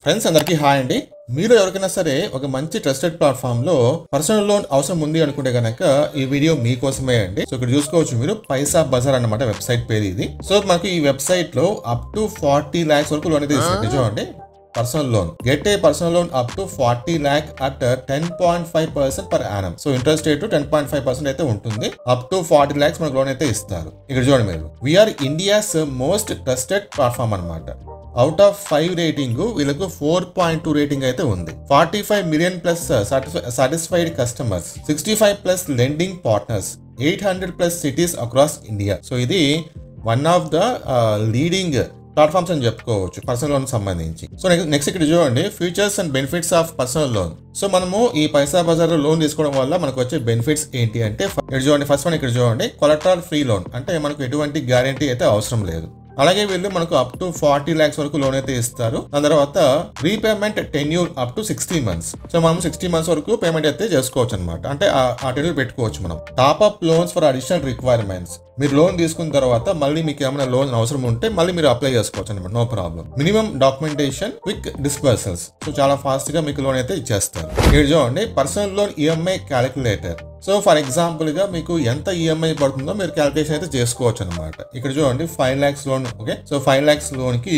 Friends అందరికీ hi అండి. మీరు ఎవరికైనా సరే ఒక మంచి ట్రస్టెడ్ ప్లాట్ఫామ్ లో పర్సనల్ లోన్ అవసరం ఉంది అనుకుంటే గనక ఈ వీడియో మీకోసమే అండి. సో ఇక్కడ చూసుకోవచ్చు మీరు పైసా బజార్ అన్నమాట వెబ్సైట్ పేరు ఇది. సో మనకి ఈ వెబ్సైట్ లో అప్ టు 40 lakhs వరకు లోన్ అయితే ఇస్తుంది. చూడండి, personal loan get a personal loan up to 40 lakh at 10.5% per annum. So interest rate 10.5% అయితే ఉంటుంది. అప్ టు 40 lakhs మనకు లోన్ అయితే ఇస్తారు. ఇక్కడ చూడండి మీరు, we are India's most trusted platform అన్నమాట. అవుట్ ఆఫ్ 5 రేటింగ్ వీళ్ళకు 4.2 రేటింగ్ అయితే ఉంది. 45 million plus satisfied customers, 65 plus lending partners, 800 plus cities across India. So ఇది one of the leading platforms అని చెప్పుకోవచ్చు పర్సనల్ లోన్ సంబంధించి. సో నెక్స్ట్ ఇక్కడ చూడండి, features and benefits of personal loan. So మనము ఈ పైసా బజార్ లోన్ తీసుకోవడం వల్ల మనకు వచ్చే బెనిఫిట్స్ ఏంటి అంటే, ఇక్కడ చూడండి, ఫస్ట్ వన్ ఇక్కడ చూడండి, కొలెటరల్ ఫ్రీ లోన్. అంటే మనకు ఎటువంటి గ్యారంటీ అయితే అవసరం లేదు. అలాగే వీళ్ళు మనకు అప్ టు 40 lakhs వరకు లోన్ అయితే ఇస్తారు. దాని తర్వాత repayment tenure up to 60 months. So మనం 60 months వరకు పేమెంట్ అయితే చేసుకోవచ్చు అనమాట. అంటే ఆ టెన్యూర్ పెట్టుకోవచ్చు మనం. Top up loans for additional requirements. మీరు లోన్ తీసుకున్న తర్వాత మళ్ళీ మీకు ఏమైనా లోన్ అవసరం ఉంటే మళ్ళీ మీరు అప్లై చేసుకోవచ్చు అనమాట, no problem. Minimum documentation, quick disbursals. So చాలా ఫాస్ట్ గా మీకు లోన్ అయితే ఇచ్చేస్తారు. ఇక్కడ చూడండి, personal loan EMI calculator. So for example గా మీకు ఎంత ఈఎంఐ పడుతుందో మీరు క్యాలిక్యులేషన్ అయితే చేసుకోవచ్చు అనమాట. ఇక్కడ చూడండి, 5 lakhs loan. Okay, so 5 lakhs loan కి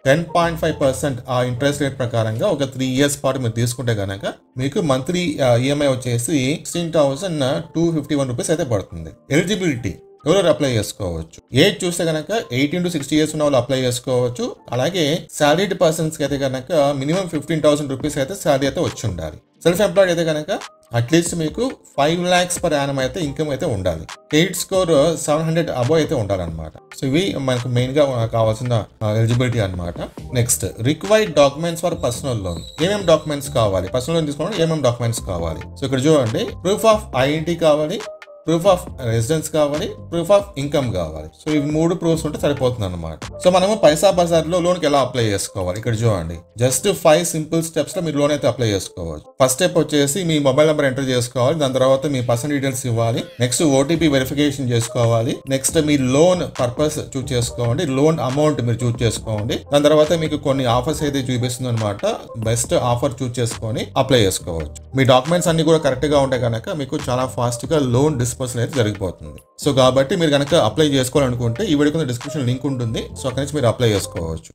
10.5% ఆ ఇంట్రెస్ట్ రేట్ ప్రకారంగా ఒక 3 years పాటు మీరు తీసుకుంటే కనుక మీకు మంత్లీ ఈఎంఐ వచ్చేసి 16,251 రూపీస్ అయితే పడుతుంది. ఎలిజిబిలిటీ ఎవరు అప్లై చేసుకోవచ్చు. ఏజ్ చూస్తే కనుక 18 to 60 years ఉన్న వాళ్ళు అప్లై చేసుకోవచ్చు. అలాగే సాలరీడ్ పర్సన్స్ కి అయితే కనుక మినిమం 15,000 రూపీస్ అయితే సాలరీ అయితే వచ్చి ఉండాలి. సెల్ఫ్ ఎంప్లాయిడ్ అయితే కనుక అట్లీస్ట్ మీకు 5 lakhs per annum అయితే ఇన్కమ్ అయితే ఉండాలి. క్రెడిట్ స్కోర్ 700 అబోవ్ అయితే ఉండాలన్నమాట. సో ఇవి మనకు మెయిన్ గా కావాల్సిన ఎలిజిబిలిటీ అనమాట. Next, required documents for personal loan. ఏమేమి డాక్యుమెంట్స్ కావాలి పర్సనల్ లోన్ తీసుకోవడం, ఏమేమి డాక్యుమెంట్స్ కావాలి. సో ఇక్కడ చూడండి, ప్రూఫ్ ఆఫ్ ఐడెంటిటీ కావాలి, ప్రూఫ్ ఆఫ్ రెసిడెన్స్ కావాలి, ప్రూఫ్ ఆఫ్ ఇన్కమ్ కావాలి. సో ఇవి 3 ప్రూఫ్స్ ఉంటే సరిపోతుంది అనమాట. సో మనము పైసా బజార్ లో లోన్ కి ఎలా అప్లై చేసుకోవాలి ఇక్కడ చూడండి, జస్ట్ 5 simple స్టెప్స్ లో మీరు లోన్ అయితే అప్లై చేసుకోవచ్చు. ఫస్ట్ స్టెప్ వచ్చేసి మీ మొబైల్ నెంబర్ ఎంటర్ చేసుకోవాలి. దాని తర్వాత మీ పర్సనల్ డీటెయిల్స్ ఇవ్వాలి. నెక్స్ట్ ఓటీపీ వెరిఫికేషన్ చేసుకోవాలి. నెక్స్ట్ మీ లోన్ పర్పస్ చూస్ చేసుకోండి, లోన్ అమౌంట్ మీరు చూస్ చేసుకోండి. దాని తర్వాత మీకు కొన్ని ఆఫర్స్ అయితే చూపిస్తుంది అనమాట. బెస్ట్ ఆఫర్ చూస్ చేసుకొని అప్లై చేసుకోవచ్చు. మీ డాక్యుమెంట్స్ అన్ని కూడా కరెక్ట్ గా ఉంటే కనుక మీకు చాలా ఫాస్ట్ గా లోన్ డిస్పర్సల్ అయితే జరిగిపోతుంది. సో కాబట్టి మీరు కనుక అప్లై చేసుకోవాలనుకుంటే ఈ వీడియో కింద డిస్క్రిప్షన్ లింక్ ఉంటుంది. సో అక్కడి నుంచి మీరు అప్లై చేసుకోవచ్చు.